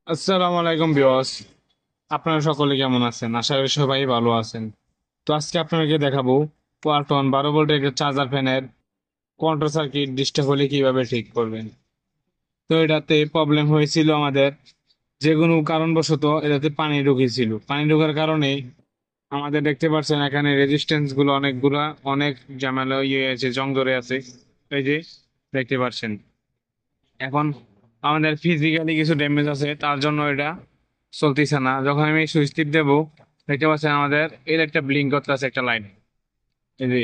আসসালামু আলাইকুম ভিউয়ার্স। আপনারা সকলে কেমন আছেন? আশা করি সবাই ভালো আছেন। তো আজকে আপনাদেরকে দেখাবো ওয়ালটন 12 ভোল্টের একটা চার্জার ফ্যানের কন্ট্রোল সার্কিট ডিস্টার্ব হলে কিভাবে ঠিক করবেন। তো এটাতে প্রবলেম হয়েছিল আমাদের, যে কোনো কারণবশত এটাতে পানি ঢুকেছিল। পানি ঢোকার কারণে আমাদের দেখতে পাচ্ছেন এখানে রেজিস্ট্যান্স গুলো অনেকগুলা, অনেক ঝামেলা আছে, জং ধরে আছে। এই যে দেখতে পাচ্ছেন, এখন আমাদের ফিজিক্যালি কিছু ড্যামেজ আছে, তার জন্য এটা চলতেছে না। যখন আমি সুইচ টিপ দেবো, দেখতে পাচ্ছেন আমাদের এর একটা ব্লিঙ্ক করতে আছে, একটা লাইন। এই যে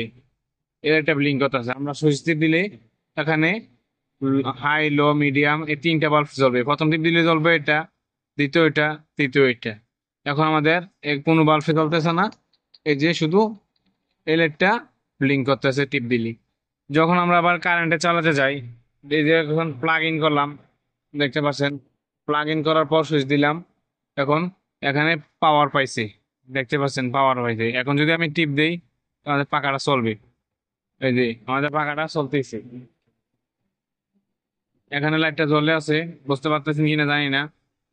এর একটা ব্লিঙ্ক করতে আছে, আমরা সুইচ টিপ দিলে এখানে হাই, লো, মিডিয়াম এই তিনটা বাল্ব জ্বলবে। প্রথম টিপ দিলে জ্বলবে এটা, দ্বিতীয় এটা, তৃতীয় এটা। এখন আমাদের কোনো বাল্বে জ্বলতেছে না, এই যে শুধু এই লাইটটা ব্লিঙ্ক করতেছে টিপ দিলি। যখন আমরা আবার কারেন্টে চালাতে যাই, এই যে এখন প্লাগ ইন করলাম, দেখতে পাচ্ছেন প্লাগ ইন করার পর সুইচ দিলাম, এখন এখানে পাওয়ার পাইছে, দেখতে পাচ্ছেন পাওয়ার পাইছে। এখন যদি আমি টিপ দেই, আমাদের পাখাটা চলবে। এই যে আমাদের পাখাটা চলতেছে, এখানে লাইটটা জ্বলে আছে, বুঝতে পারতেছেন কিনা জানি না,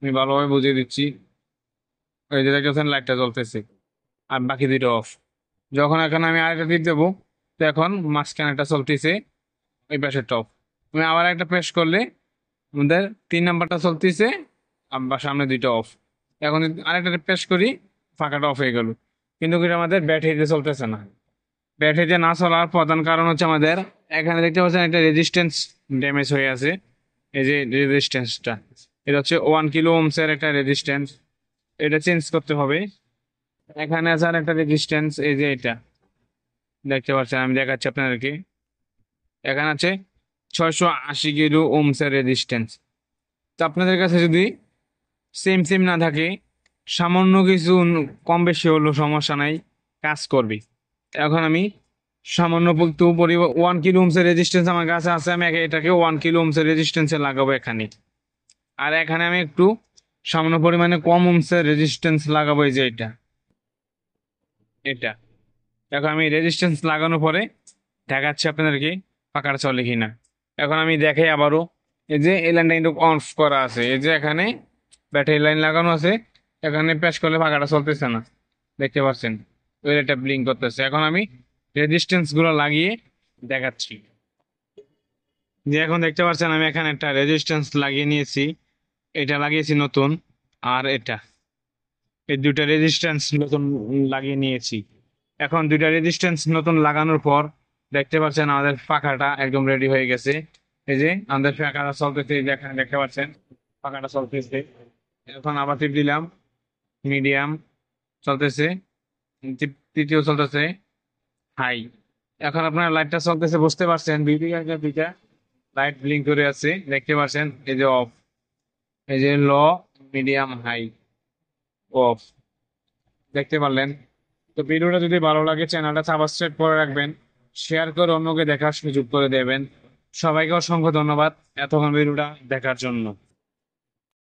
আমি ভালোভাবে বুঝিয়ে দিচ্ছি। এই যে দেখতেছেন লাইটটা জ্বলতেছে, আর বাকি দুটো অফ। যখন এখন আমি আরেকটা টিপ দেবো, তো এখন মাঝখানে একটা চলতেছে, ওই পাশে টপ। আমি আবার একটা প্রেস করলে আমাদের 3 নাম্বারটা চলতেছে, আবার সামনে দুইটা অফ। এখন যদি আরেকটা প্রেস করি, ফাঁকাটা অফ হয়ে গেল। কিন্তু এটা আমাদের ব্যাটারিতে চলতেছে না। ব্যাটারিতে না চলার প্রধান কারণ হচ্ছে আমাদের এখানে দেখতে পাচ্ছেন একটা রেজিস্ট্যান্স ড্যামেজ হয়ে আছে। এই যে রেজিস্ট্যান্সটা, এটা হচ্ছে 1 কিলো ওহমসের একটা রেজিস্ট্যান্স, এটা চেঞ্জ করতে হবে। এখানে আছে আর একটা রেজিস্ট্যান্স, এই যে এটা দেখতে পাচ্ছেন, আমি দেখাচ্ছি আপনাদেরকে। এখানে আছে 680 কিলো ওহমসের রেজিস্ট্যান্স। তো আপনাদের কাছে যদি সেম সেম না থাকে, সামান্য কিছু কম বেশি হলো সমস্যা নাই, কাজ করবে। এখন আমি সামান্য একটু 1 কিলো ওহমসের রেজিস্ট্যান্স আমার কাছে আছে, আমি এটাকে 1 কিলো ওহমসের রেজিস্ট্যান্সে লাগাবো এখানে। আর এখানে আমি একটু সামান্য পরিমাণে কম ওহমসের রেজিস্ট্যান্স লাগাবো, এই যে এটা এটা এখন আমি রেজিস্ট্যান্স লাগানোর পরে দেখাচ্ছি আপনাদেরকে পাখাটা চলে কিনা। এখন আমি দেখাই আবারও, এই যে এই লাইনটা কিন্তু অফ করা আছে, এই যে এখানে ব্যাটারি লাইন লাগানো আছে, এখানে প্রেস করলে পাখাটা চলতেছে না, দেখতে পাচ্ছেন ওই একটা ব্লিঙ্ক করতেছে। এখন আমি রেজিস্ট্যান্স গুলো লাগিয়ে দেখাচ্ছি। যে এখন দেখতে পাচ্ছেন আমি এখানে একটা রেজিস্ট্যান্স লাগিয়ে নিয়েছি, এটা লাগিয়েছি নতুন, আর এটা, এই দুইটা রেজিস্ট্যান্স নতুন লাগিয়ে নিয়েছি। এখন দুইটা রেজিস্ট্যান্স নতুন লাগানোর পর দেখতে পাচ্ছেন আমাদের পাখাটা একদম রেডি হয়ে গেছে। এই যে আমাদের পাখাটা চলতেছে, এই যে এখানে দেখতে পাচ্ছেন পাখাটা চলতেছে। এখন আবার টিপ দিলাম, মিডিয়াম চলতেছে, তৃতীয় চলতেছে, হাই। এখন আপনার লাইটটা চলতেছে, বুঝতে পারছেন দুইটা লাইট ব্লিঙ্ক করে আছে, দেখতে পাচ্ছেন। এই যে অফ, এই যে লো, মিডিয়াম, হাই, অফ, দেখতে পারলেন। তো ভিডিওটা যদি ভালো লাগে চ্যানেলটা সাবস্ক্রাইব করে রাখবেন, শেয়ার করে অন্যকে দেখার সুযোগ করে দেবেন। সবাইকে অসংখ্য ধন্যবাদ এতক্ষণ ভিডিওটা দেখার জন্য।